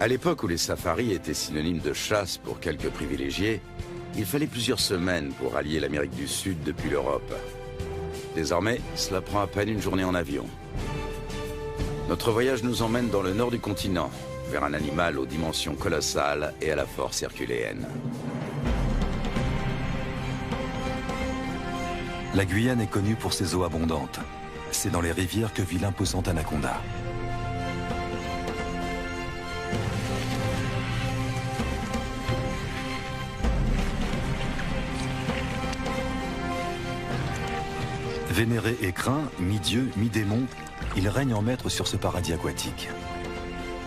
À l'époque où les safaris étaient synonymes de chasse pour quelques privilégiés, il fallait plusieurs semaines pour rallier l'Amérique du Sud depuis l'Europe. Désormais, cela prend à peine une journée en avion. Notre voyage nous emmène dans le nord du continent, vers un animal aux dimensions colossales et à la force herculéenne. La Guyane est connue pour ses eaux abondantes. C'est dans les rivières que vit l'imposante anaconda. Vénéré et craint, mi-dieu, mi-démon, il règne en maître sur ce paradis aquatique.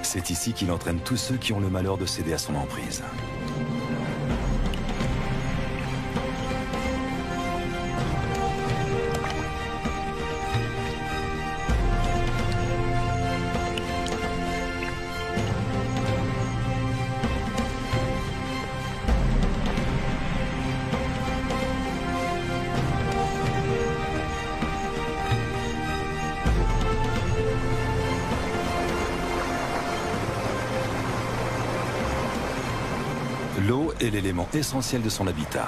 C'est ici qu'il entraîne tous ceux qui ont le malheur de céder à son emprise. L'eau est l'élément essentiel de son habitat.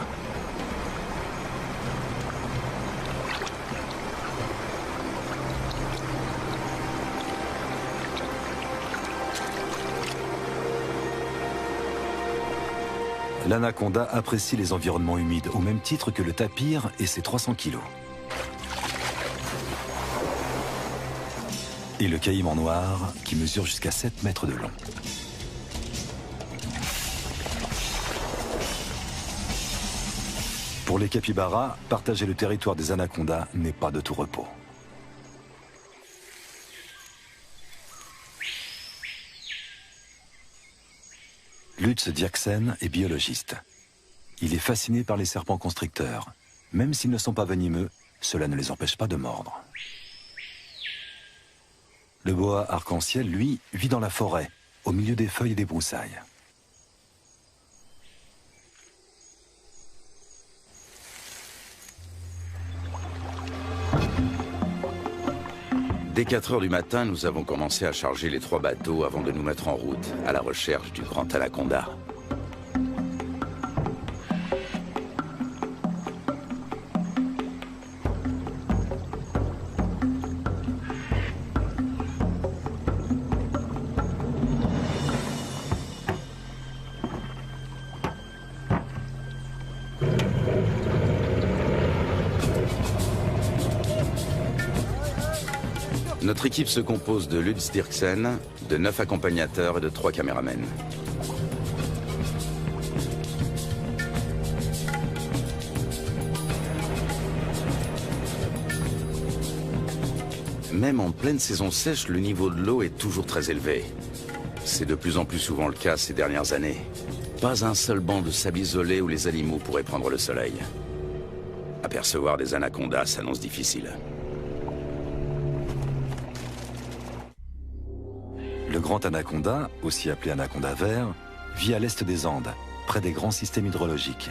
L'anaconda apprécie les environnements humides au même titre que le tapir et ses 300 kilos. Et le caïman noir qui mesure jusqu'à 7 mètres de long. Pour les capybaras, partager le territoire des anacondas n'est pas de tout repos. Lutz Diaksen est biologiste. Il est fasciné par les serpents constricteurs. Même s'ils ne sont pas venimeux, cela ne les empêche pas de mordre. Le boa arc-en-ciel, lui, vit dans la forêt, au milieu des feuilles et des broussailles. Dès 4 heures du matin, nous avons commencé à charger les 3 bateaux avant de nous mettre en route, à la recherche du grand anaconda. Notre équipe se compose de Lutz Dirksen, de 9 accompagnateurs et de 3 caméramens. Même en pleine saison sèche, le niveau de l'eau est toujours très élevé. C'est de plus en plus souvent le cas ces dernières années. Pas un seul banc de sable isolé où les animaux pourraient prendre le soleil. Apercevoir des anacondas s'annonce difficile. Le grand anaconda, aussi appelé anaconda vert, vit à l'est des Andes, près des grands systèmes hydrologiques.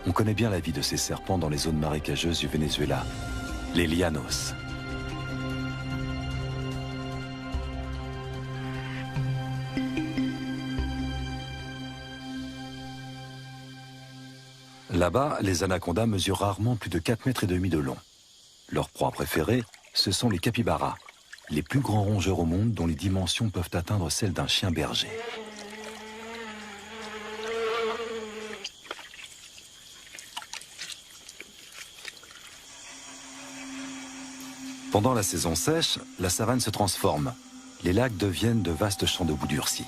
On connaît bien la vie de ces serpents dans les zones marécageuses du Venezuela, les llanos. Là-bas, les anacondas mesurent rarement plus de 4,5 mètres de long. Leur proie préférée, ce sont les capybaras, les plus grands rongeurs au monde dont les dimensions peuvent atteindre celles d'un chien berger. Pendant la saison sèche, la savane se transforme. Les lacs deviennent de vastes champs de boue durcie.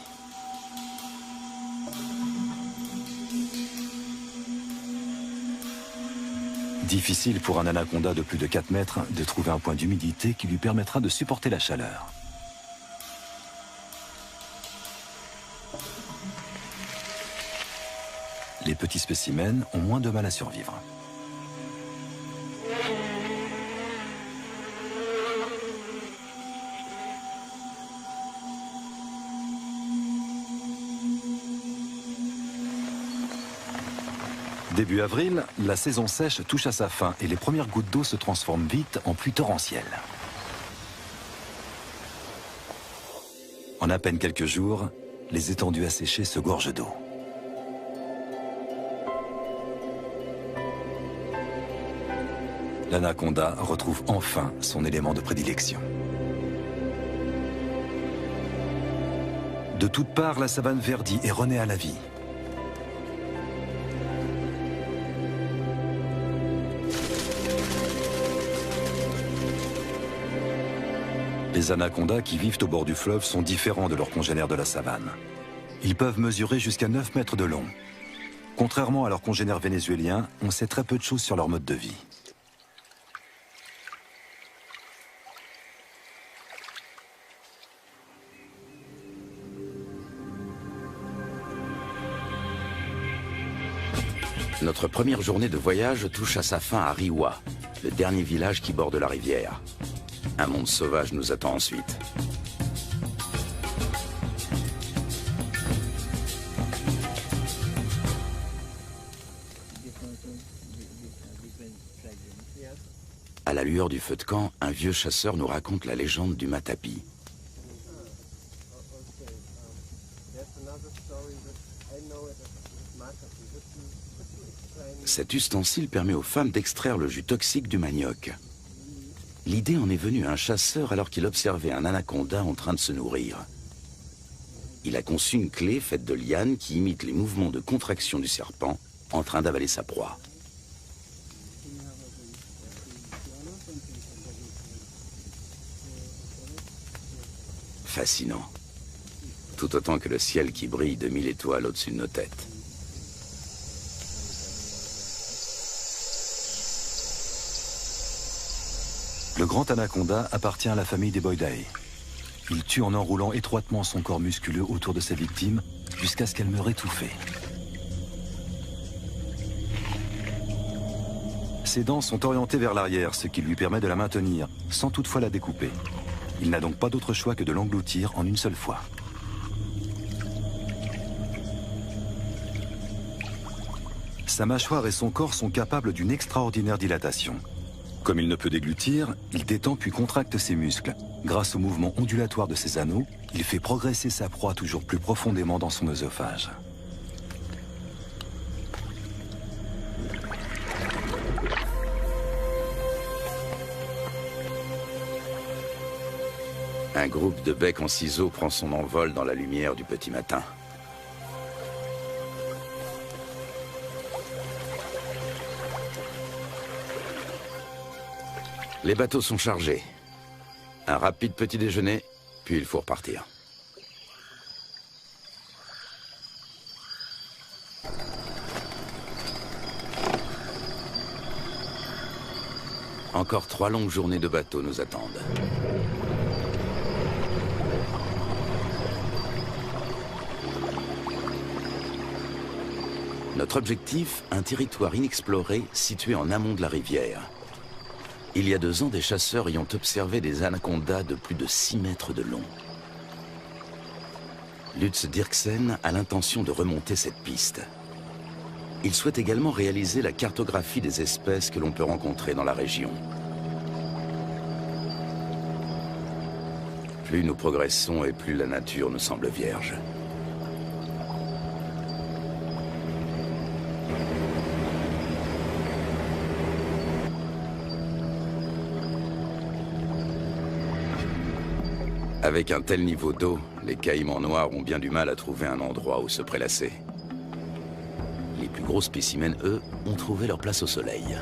Difficile pour un anaconda de plus de 4 mètres de trouver un point d'humidité qui lui permettra de supporter la chaleur. Les petits spécimens ont moins de mal à survivre. Début avril, la saison sèche touche à sa fin et les premières gouttes d'eau se transforment vite en pluie torrentielle. En à peine quelques jours, les étendues asséchées se gorgent d'eau. L'anaconda retrouve enfin son élément de prédilection. De toutes parts, la savane verdit et renaît à la vie. Les anacondas qui vivent au bord du fleuve sont différents de leurs congénères de la savane. Ils peuvent mesurer jusqu'à 9 mètres de long. Contrairement à leurs congénères vénézuéliens, on sait très peu de choses sur leur mode de vie. Notre première journée de voyage touche à sa fin à Riwa, le dernier village qui borde la rivière. Un monde sauvage nous attend ensuite. À la lueur du feu de camp, un vieux chasseur nous raconte la légende du matapi. Cet ustensile permet aux femmes d'extraire le jus toxique du manioc. L'idée en est venue à un chasseur alors qu'il observait un anaconda en train de se nourrir. Il a conçu une clé faite de lianes qui imite les mouvements de contraction du serpent en train d'avaler sa proie. Fascinant. Tout autant que le ciel qui brille de 1000 étoiles au-dessus de nos têtes. Le grand anaconda appartient à la famille des Boidae. Il tue en enroulant étroitement son corps musculeux autour de sa victime jusqu'à ce qu'elle meure étouffée. Ses dents sont orientées vers l'arrière, ce qui lui permet de la maintenir, sans toutefois la découper. Il n'a donc pas d'autre choix que de l'engloutir en une seule fois. Sa mâchoire et son corps sont capables d'une extraordinaire dilatation. Comme il ne peut déglutir, il détend puis contracte ses muscles. Grâce au mouvement ondulatoire de ses anneaux, il fait progresser sa proie toujours plus profondément dans son œsophage. Un groupe de becs en ciseaux prend son envol dans la lumière du petit matin. Les bateaux sont chargés. Un rapide petit déjeuner, puis il faut repartir. Encore 3 longues journées de bateau nous attendent. Notre objectif, un territoire inexploré situé en amont de la rivière. Il y a 2 ans, des chasseurs y ont observé des anacondas de plus de 6 mètres de long. Lutz Dirksen a l'intention de remonter cette piste. Il souhaite également réaliser la cartographie des espèces que l'on peut rencontrer dans la région. Plus nous progressons et plus la nature nous semble vierge. Avec un tel niveau d'eau, les caïmans noirs ont bien du mal à trouver un endroit où se prélasser. Les plus gros spécimens, eux, ont trouvé leur place au soleil.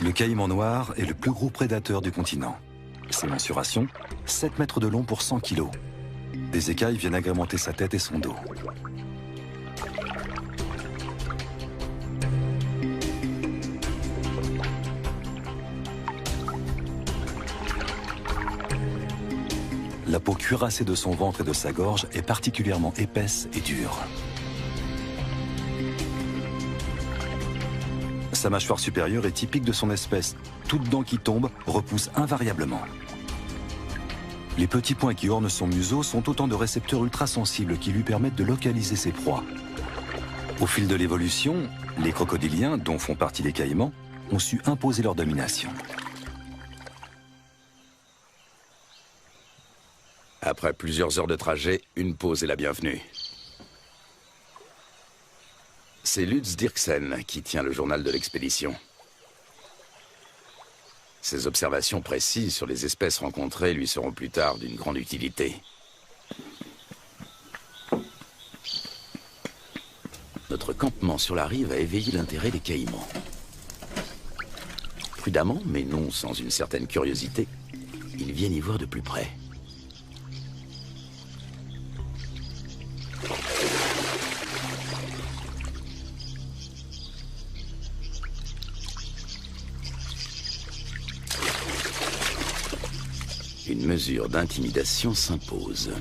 Le caïman noir est le plus gros prédateur du continent. Ses mensurations, 7 mètres de long pour 100 kilos. Des écailles viennent agrémenter sa tête et son dos. La peau cuirassée de son ventre et de sa gorge est particulièrement épaisse et dure. Sa mâchoire supérieure est typique de son espèce. Toute dent qui tombe repousse invariablement. Les petits points qui ornent son museau sont autant de récepteurs ultrasensibles qui lui permettent de localiser ses proies. Au fil de l'évolution, les crocodiliens, dont font partie les caïmans, ont su imposer leur domination. Après plusieurs heures de trajet, une pause est la bienvenue. C'est Lutz Dirksen qui tient le journal de l'expédition. Ses observations précises sur les espèces rencontrées lui seront plus tard d'une grande utilité. Notre campement sur la rive a éveillé l'intérêt des caïmans. Prudemment, mais non sans une certaine curiosité, ils viennent y voir de plus près. Une mesure d'intimidation s'impose.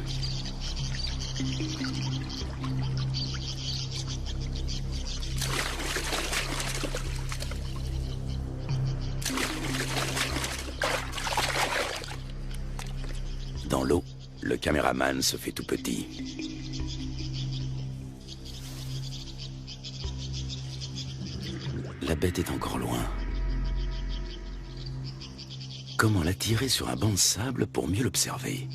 Dans l'eau, le caméraman se fait tout petit. La bête est encore loin. Comment l'attirer sur un banc de sable pour mieux l'observer?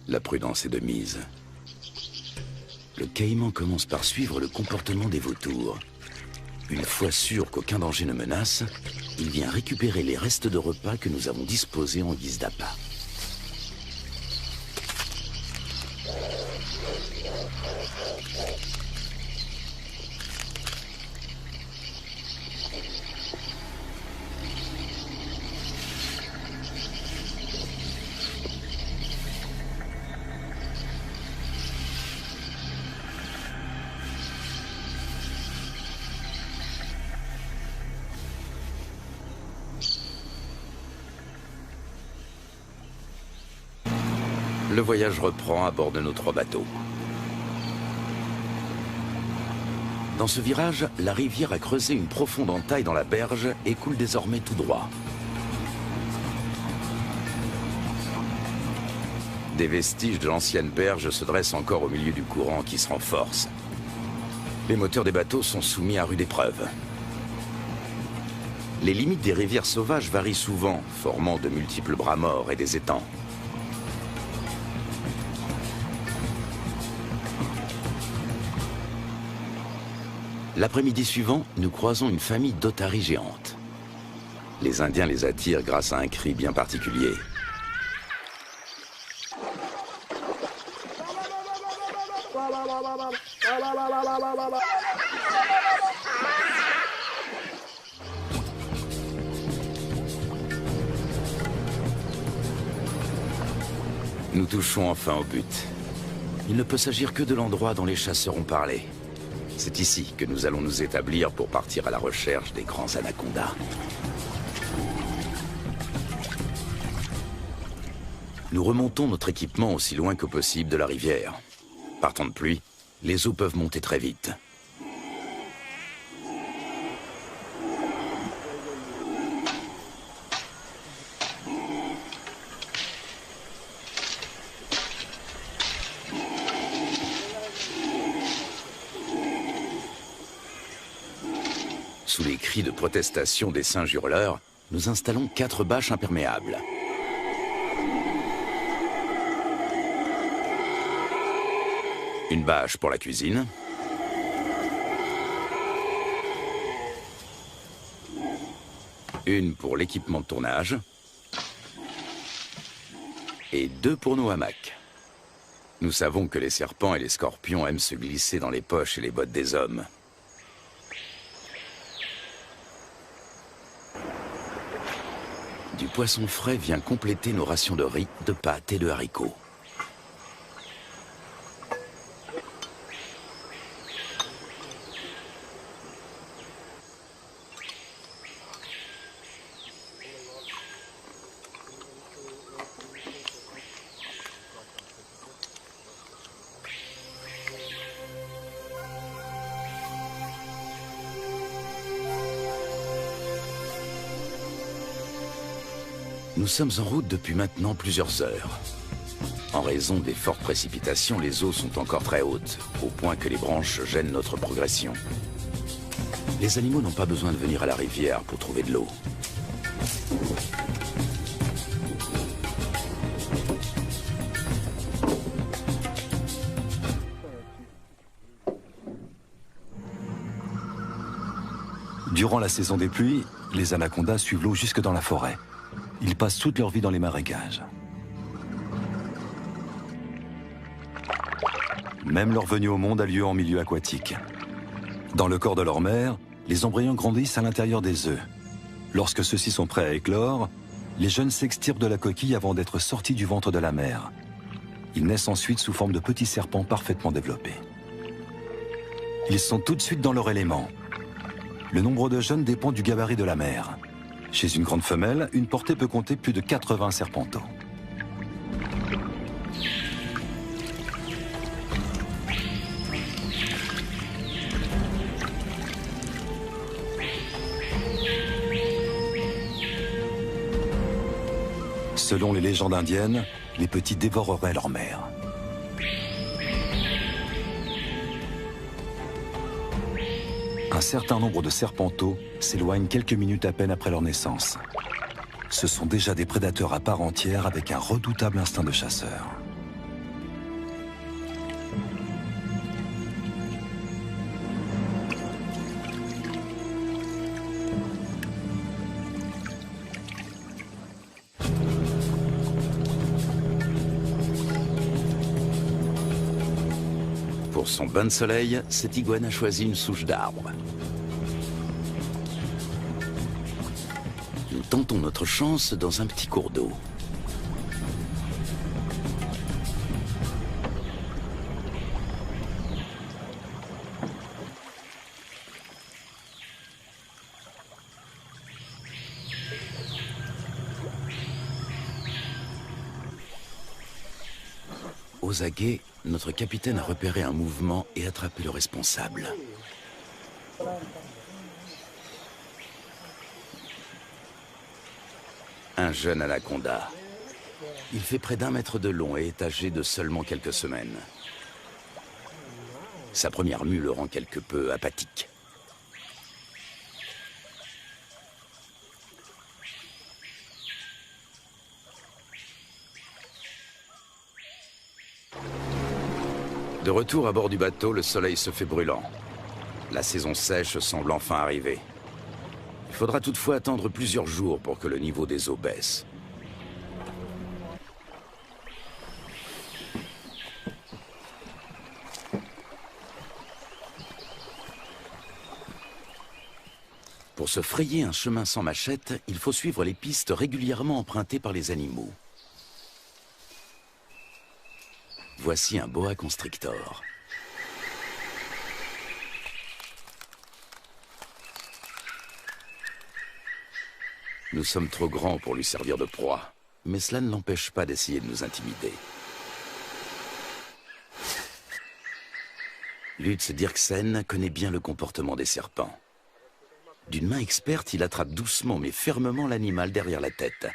La prudence est de mise. Le caïman commence par suivre le comportement des vautours. Une fois sûr qu'aucun danger ne menace, il vient récupérer les restes de repas que nous avons disposés en guise d'appât. Le voyage reprend à bord de nos 3 bateaux. Dans ce virage, la rivière a creusé une profonde entaille dans la berge et coule désormais tout droit. Des vestiges de l'ancienne berge se dressent encore au milieu du courant qui se renforce. Les moteurs des bateaux sont soumis à rude épreuve. Les limites des rivières sauvages varient souvent, formant de multiples bras morts et des étangs. L'après-midi suivant, nous croisons une famille d'otaries géantes. Les Indiens les attirent grâce à un cri bien particulier. Nous touchons enfin au but. Il ne peut s'agir que de l'endroit dont les chasseurs ont parlé. C'est ici que nous allons nous établir pour partir à la recherche des grands anacondas. Nous remontons notre équipement aussi loin que possible de la rivière. Par temps de pluie, les eaux peuvent monter très vite. Sous les cris de protestation des singes hurleurs, nous installons 4 bâches imperméables. Une bâche pour la cuisine. Une pour l'équipement de tournage. Et 2 pour nos hamacs. Nous savons que les serpents et les scorpions aiment se glisser dans les poches et les bottes des hommes. Du poisson frais vient compléter nos rations de riz, de pâtes et de haricots. Nous sommes en route depuis maintenant plusieurs heures. En raison des fortes précipitations, les eaux sont encore très hautes, au point que les branches gênent notre progression. Les animaux n'ont pas besoin de venir à la rivière pour trouver de l'eau. Durant la saison des pluies, les anacondas suivent l'eau jusque dans la forêt. Ils passent toute leur vie dans les marécages. Même leur venue au monde a lieu en milieu aquatique. Dans le corps de leur mère, les embryons grandissent à l'intérieur des œufs. Lorsque ceux-ci sont prêts à éclore, les jeunes s'extirpent de la coquille avant d'être sortis du ventre de la mère. Ils naissent ensuite sous forme de petits serpents parfaitement développés. Ils sont tout de suite dans leur élément. Le nombre de jeunes dépend du gabarit de la mère. Chez une grande femelle, une portée peut compter plus de 80 serpenteaux. Selon les légendes indiennes, les petits dévoreraient leur mère. Un certain nombre de serpenteaux s'éloignent quelques minutes à peine après leur naissance. Ce sont déjà des prédateurs à part entière avec un redoutable instinct de chasseur. Pour son bain de soleil, cette iguane a choisi une souche d'arbre. Nous tentons notre chance dans un petit cours d'eau. Aux aguets, notre capitaine a repéré un mouvement et attrapé le responsable. Un jeune anaconda. Il fait près d'1 mètre de long et est âgé de seulement quelques semaines. Sa première mue le rend quelque peu apathique. De retour à bord du bateau, le soleil se fait brûlant. La saison sèche semble enfin arriver. Il faudra toutefois attendre plusieurs jours pour que le niveau des eaux baisse. Pour se frayer un chemin sans machette, il faut suivre les pistes régulièrement empruntées par les animaux. Voici un boa constrictor. Nous sommes trop grands pour lui servir de proie, mais cela ne l'empêche pas d'essayer de nous intimider. Lutz Dirksen connaît bien le comportement des serpents. D'une main experte, il attrape doucement mais fermement l'animal derrière la tête.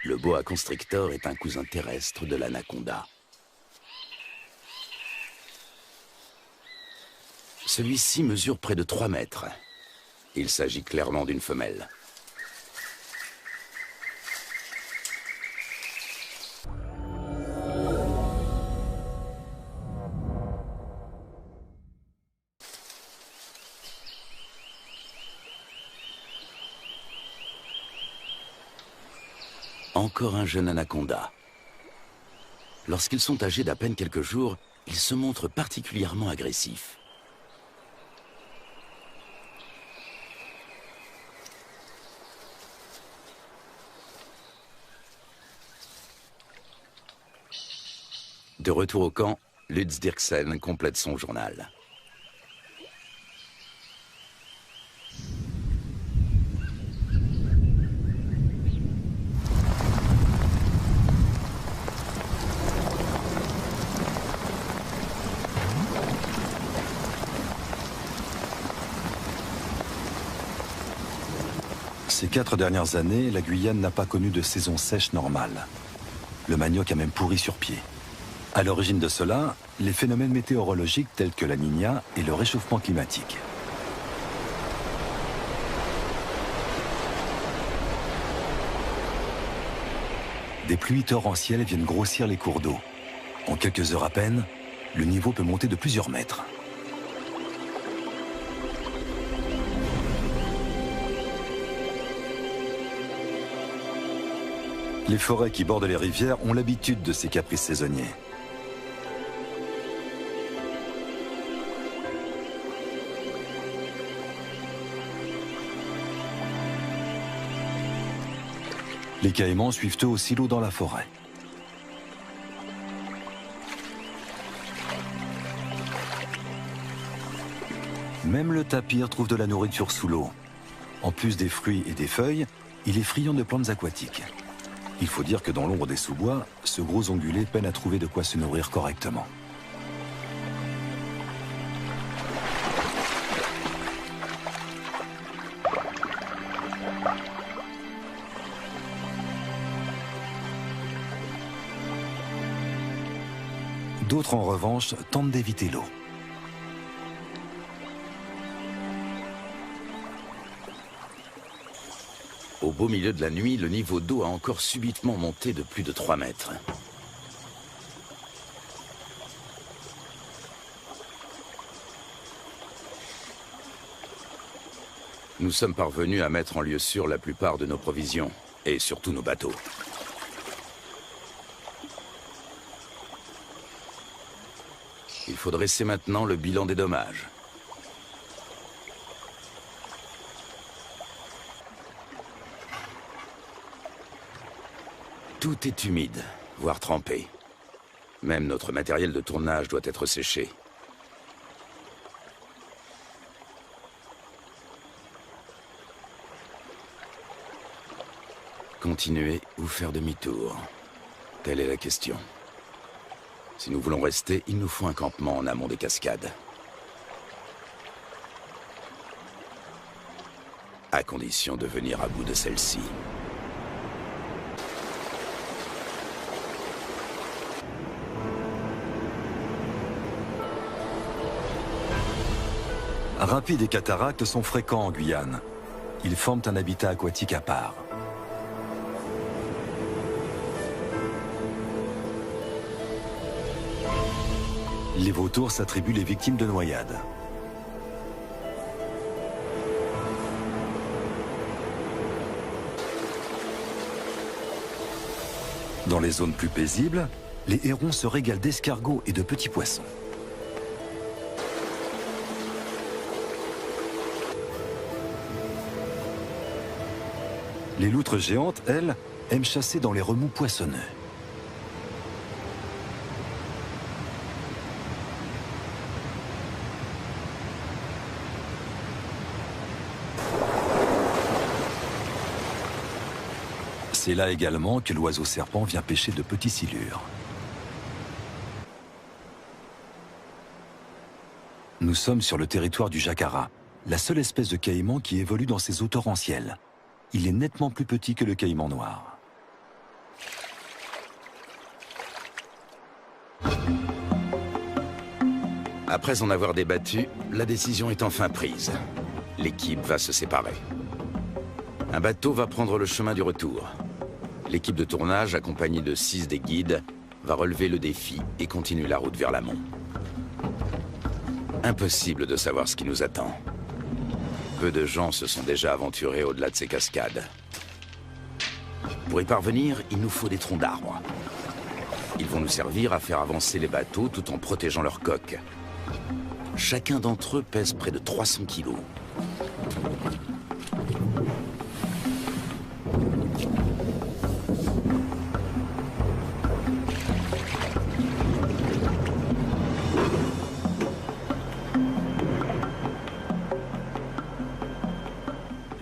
Le boa constrictor est un cousin terrestre de l'anaconda. Celui-ci mesure près de 3 mètres. Il s'agit clairement d'une femelle. Encore un jeune anaconda. Lorsqu'ils sont âgés d'à peine quelques jours, ils se montrent particulièrement agressifs. De retour au camp, Lutz Dirksen complète son journal. Ces 4 dernières années, la Guyane n'a pas connu de saison sèche normale. Le manioc a même pourri sur pied. À l'origine de cela, les phénomènes météorologiques tels que la Niña et le réchauffement climatique. Des pluies torrentielles viennent grossir les cours d'eau. En quelques heures à peine, le niveau peut monter de plusieurs mètres. Les forêts qui bordent les rivières ont l'habitude de ces caprices saisonniers. Les caïmans suivent eux aussi l'eau dans la forêt. Même le tapir trouve de la nourriture sous l'eau. En plus des fruits et des feuilles, il est friand de plantes aquatiques. Il faut dire que dans l'ombre des sous-bois, ce gros ongulé peine à trouver de quoi se nourrir correctement. D'autres, en revanche, tentent d'éviter l'eau. Au beau milieu de la nuit, le niveau d'eau a encore subitement monté de plus de 3 mètres. Nous sommes parvenus à mettre en lieu sûr la plupart de nos provisions, et surtout nos bateaux. Il faut dresser maintenant le bilan des dommages. Tout est humide, voire trempé. Même notre matériel de tournage doit être séché. Continuer ou faire demi-tour? Telle est la question. Si nous voulons rester, il nous faut un campement en amont des cascades. À condition de venir à bout de celle-ci. Rapides et cataractes sont fréquents en Guyane. Ils forment un habitat aquatique à part. Les vautours s'attribuent les victimes de noyades. Dans les zones plus paisibles, les hérons se régalent d'escargots et de petits poissons. Les loutres géantes, elles, aiment chasser dans les remous poissonneux. C'est là également que l'oiseau serpent vient pêcher de petits silures. Nous sommes sur le territoire du jacara, la seule espèce de caïman qui évolue dans ces eaux torrentielles. Il est nettement plus petit que le caïman noir. Après en avoir débattu, la décision est enfin prise. L'équipe va se séparer. Un bateau va prendre le chemin du retour. L'équipe de tournage, accompagnée de 6 des guides, va relever le défi et continuer la route vers l'amont. Impossible de savoir ce qui nous attend. Peu de gens se sont déjà aventurés au-delà de ces cascades. Pour y parvenir, il nous faut des troncs d'arbres. Ils vont nous servir à faire avancer les bateaux tout en protégeant leurs coques. Chacun d'entre eux pèse près de 300 kilos.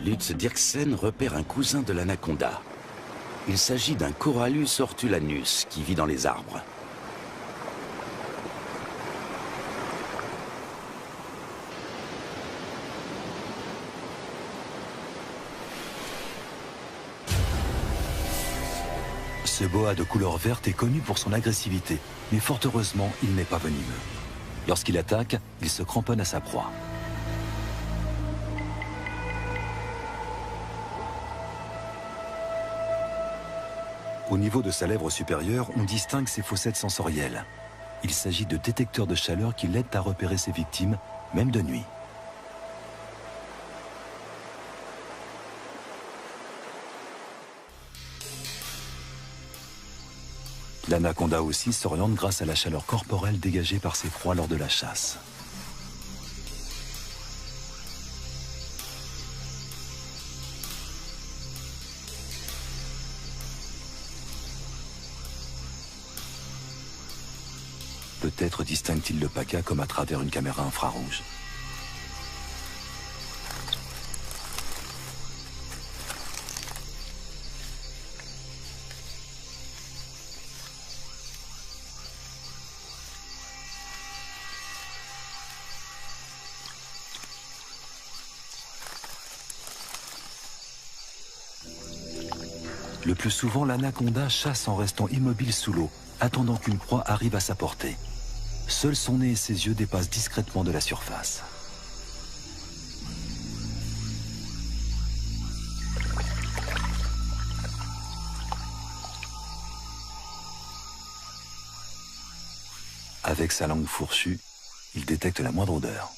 Lutz Dirksen repère un cousin de l'anaconda. Il s'agit d'un Corallus ortulanus qui vit dans les arbres. Ce boa de couleur verte est connu pour son agressivité, mais fort heureusement, il n'est pas venimeux. Lorsqu'il attaque, il se cramponne à sa proie. Au niveau de sa lèvre supérieure, on distingue ses fossettes sensorielles. Il s'agit de détecteurs de chaleur qui l'aident à repérer ses victimes, même de nuit. L'anaconda aussi s'oriente grâce à la chaleur corporelle dégagée par ses proies lors de la chasse. Peut-être distingue-t-il le paca comme à travers une caméra infrarouge. Le plus souvent, l'anaconda chasse en restant immobile sous l'eau, attendant qu'une proie arrive à sa portée. Seul son nez et ses yeux dépassent discrètement de la surface. Avec sa langue fourchue, il détecte la moindre odeur.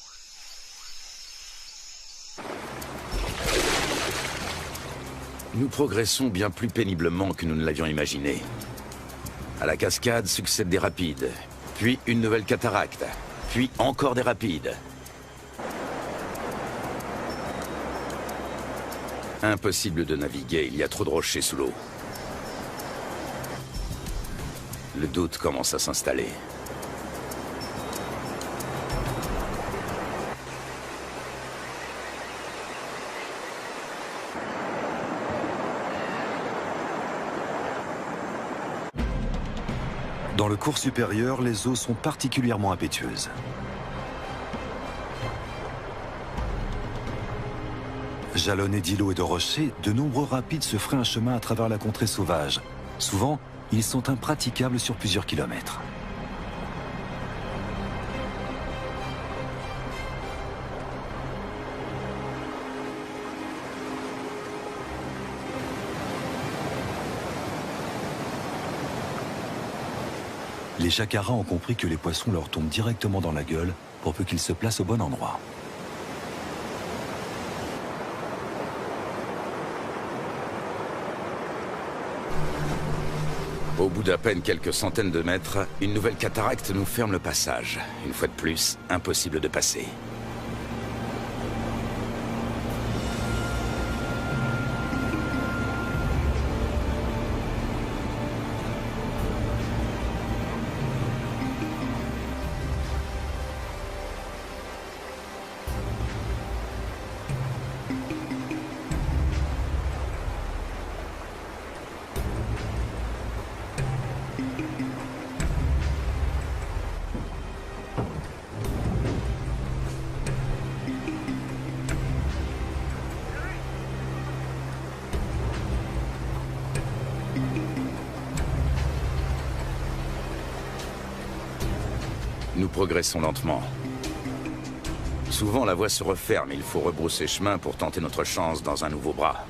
Nous progressons bien plus péniblement que nous ne l'avions imaginé. À la cascade succèdent des rapides, puis une nouvelle cataracte, puis encore des rapides. Impossible de naviguer, il y a trop de rochers sous l'eau. Le doute commence à s'installer. Dans le cours supérieur, les eaux sont particulièrement impétueuses. Jalonnés d'îlots et de rochers, de nombreux rapides se frayent un chemin à travers la contrée sauvage. Souvent, ils sont impraticables sur plusieurs kilomètres. Les jacaras ont compris que les poissons leur tombent directement dans la gueule pour peu qu'ils se placent au bon endroit. Au bout d'à peine quelques centaines de mètres, une nouvelle cataracte nous ferme le passage. Une fois de plus, impossible de passer. Nous progressons lentement. Souvent, la voie se referme et il faut rebrousser chemin pour tenter notre chance dans un nouveau bras.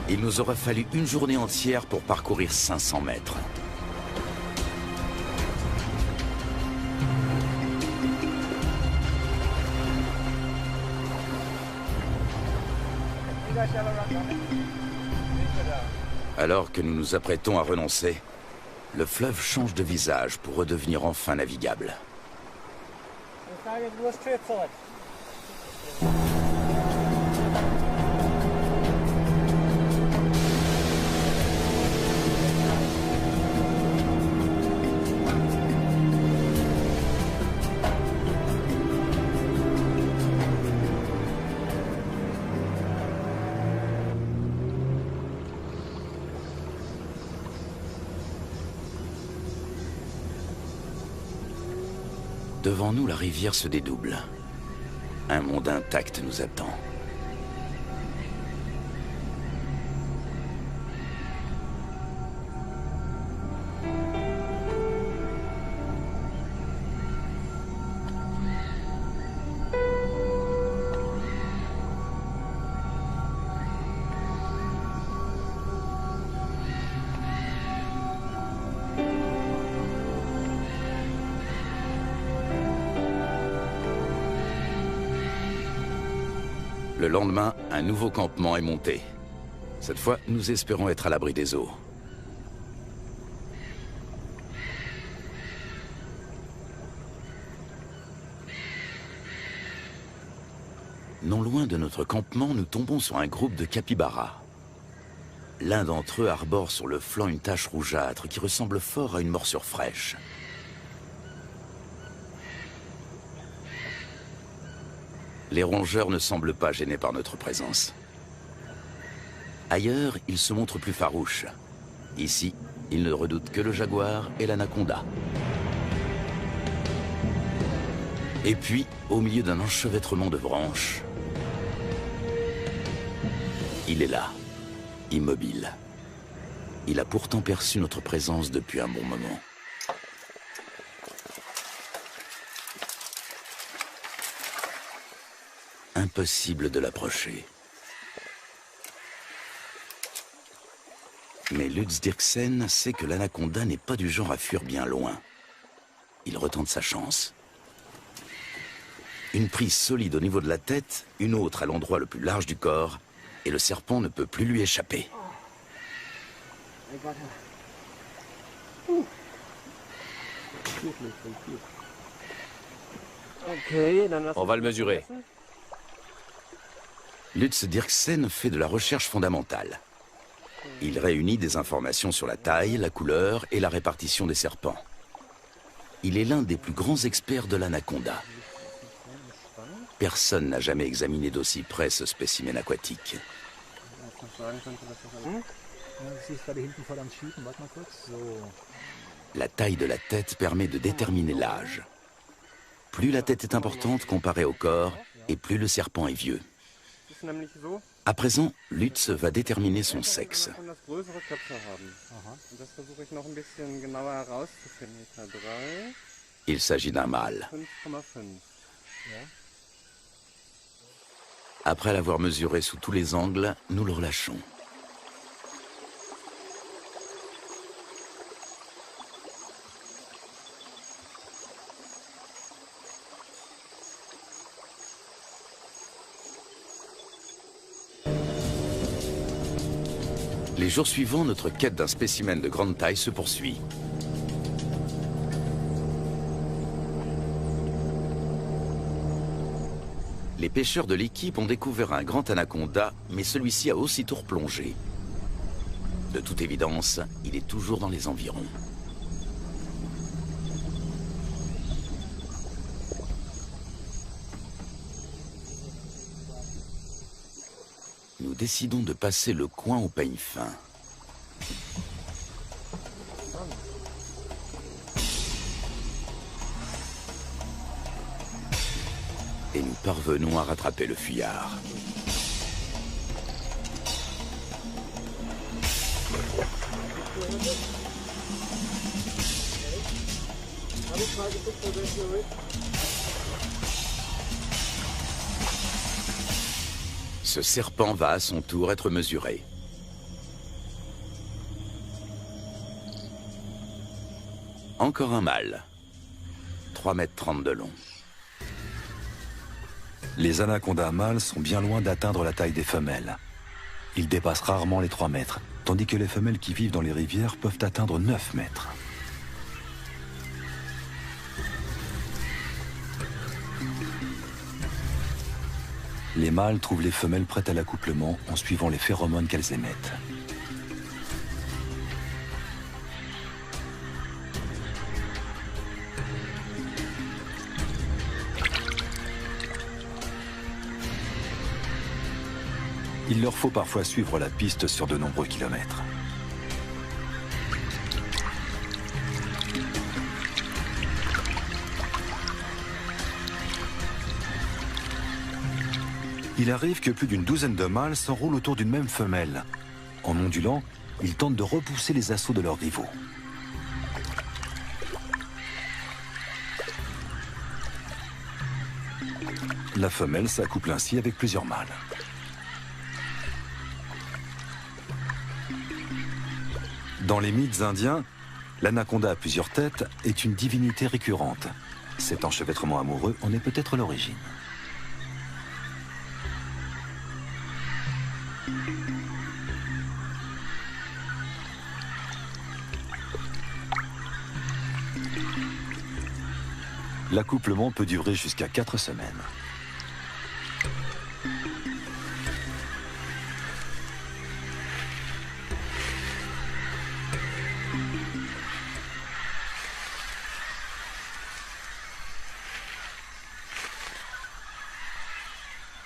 Il nous aura fallu une journée entière pour parcourir 500 mètres. Alors que nous nous apprêtons à renoncer, le fleuve change de visage pour redevenir enfin navigable. Devant nous, la rivière se dédouble. Un monde intact nous attend. Le lendemain, un nouveau campement est monté. Cette fois, nous espérons être à l'abri des eaux. Non loin de notre campement, nous tombons sur un groupe de capybaras. L'un d'entre eux arbore sur le flanc une tache rougeâtre qui ressemble fort à une morsure fraîche. Les rongeurs ne semblent pas gênés par notre présence. Ailleurs, ils se montrent plus farouches. Ici, ils ne redoutent que le jaguar et l'anaconda. Et puis, au milieu d'un enchevêtrement de branches, il est là, immobile. Il a pourtant perçu notre présence depuis un bon moment. Impossible de l'approcher. Mais Lutz Dirksen sait que l'anaconda n'est pas du genre à fuir bien loin. Il retente sa chance. Une prise solide au niveau de la tête, une autre à l'endroit le plus large du corps, et le serpent ne peut plus lui échapper. On va le mesurer. Lutz Dirksen fait de la recherche fondamentale. Il réunit des informations sur la taille, la couleur et la répartition des serpents. Il est l'un des plus grands experts de l'anaconda. Personne n'a jamais examiné d'aussi près ce spécimen aquatique. La taille de la tête permet de déterminer l'âge. Plus la tête est importante comparée au corps, et plus le serpent est vieux. À présent, Lutz va déterminer son sexe. Il s'agit d'un mâle. Après l'avoir mesuré sous tous les angles, nous le relâchons. Les jours suivants, notre quête d'un spécimen de grande taille se poursuit. Les pêcheurs de l'équipe ont découvert un grand anaconda, mais celui-ci a aussitôt replongé. De toute évidence, il est toujours dans les environs. Nous décidons de passer le coin au peigne fin. Et nous parvenons à rattraper le fuyard. Ce serpent va à son tour être mesuré. Encore un mâle. 3,30 m de long. Les anacondas mâles sont bien loin d'atteindre la taille des femelles. Ils dépassent rarement les 3 mètres, tandis que les femelles qui vivent dans les rivières peuvent atteindre 9 mètres. Les mâles trouvent les femelles prêtes à l'accouplement en suivant les phéromones qu'elles émettent. Il leur faut parfois suivre la piste sur de nombreux kilomètres. Il arrive que plus d'une douzaine de mâles s'enroulent autour d'une même femelle. En ondulant, ils tentent de repousser les assauts de leurs rivaux. La femelle s'accouple ainsi avec plusieurs mâles. Dans les mythes indiens, l'anaconda à plusieurs têtes est une divinité récurrente. Cet enchevêtrement amoureux en est peut-être l'origine. L'accouplement peut durer jusqu'à 4 semaines.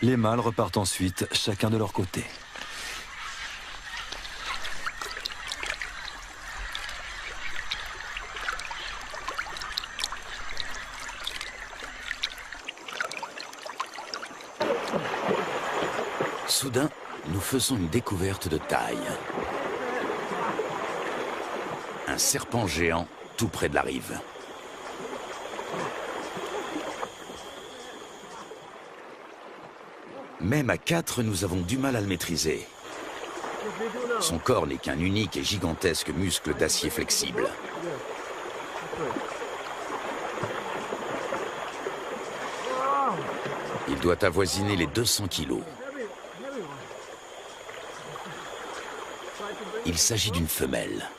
Les mâles repartent ensuite, chacun de leur côté. Soudain, nous faisons une découverte de taille. Un serpent géant tout près de la rive. Même à 4, nous avons du mal à le maîtriser. Son corps n'est qu'un unique et gigantesque muscle d'acier flexible. Il doit avoisiner les 200 kilos. Il s'agit d'une femelle.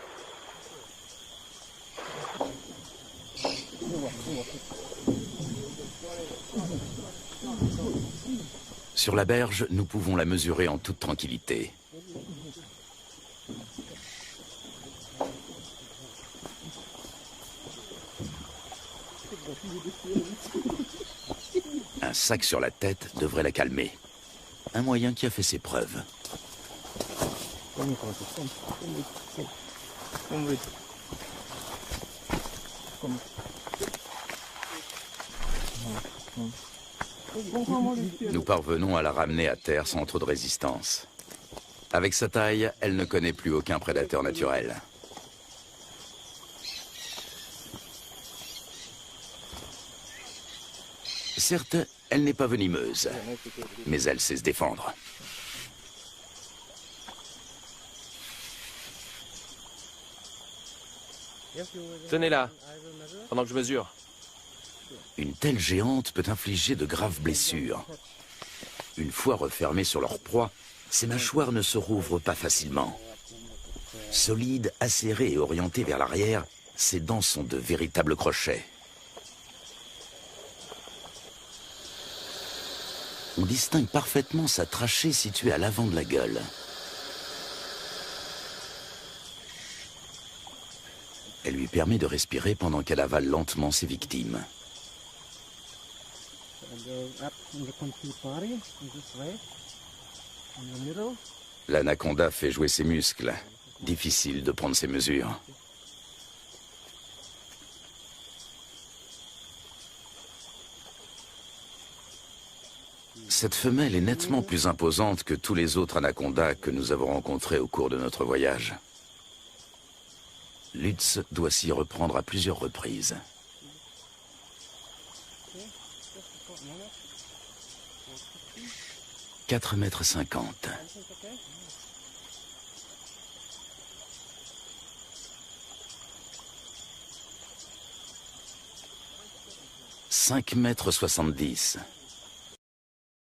Sur la berge, nous pouvons la mesurer en toute tranquillité. Un sac sur la tête devrait la calmer. Un moyen qui a fait ses preuves. Nous parvenons à la ramener à terre sans trop de résistance. Avec sa taille, elle ne connaît plus aucun prédateur naturel. Certes, elle n'est pas venimeuse, mais elle sait se défendre. Tenez-la, pendant que je mesure. Une telle géante peut infliger de graves blessures. Une fois refermées sur leur proie, ces mâchoires ne se rouvrent pas facilement. Solides, acérées et orientées vers l'arrière, ses dents sont de véritables crochets. On distingue parfaitement sa trachée située à l'avant de la gueule. Elle lui permet de respirer pendant qu'elle avale lentement ses victimes. L'anaconda fait jouer ses muscles. Difficile de prendre ses mesures. Cette femelle est nettement plus imposante que tous les autres anacondas que nous avons rencontrés au cours de notre voyage. Lutz doit s'y reprendre à plusieurs reprises. « 4,50 m. « 5,70 m.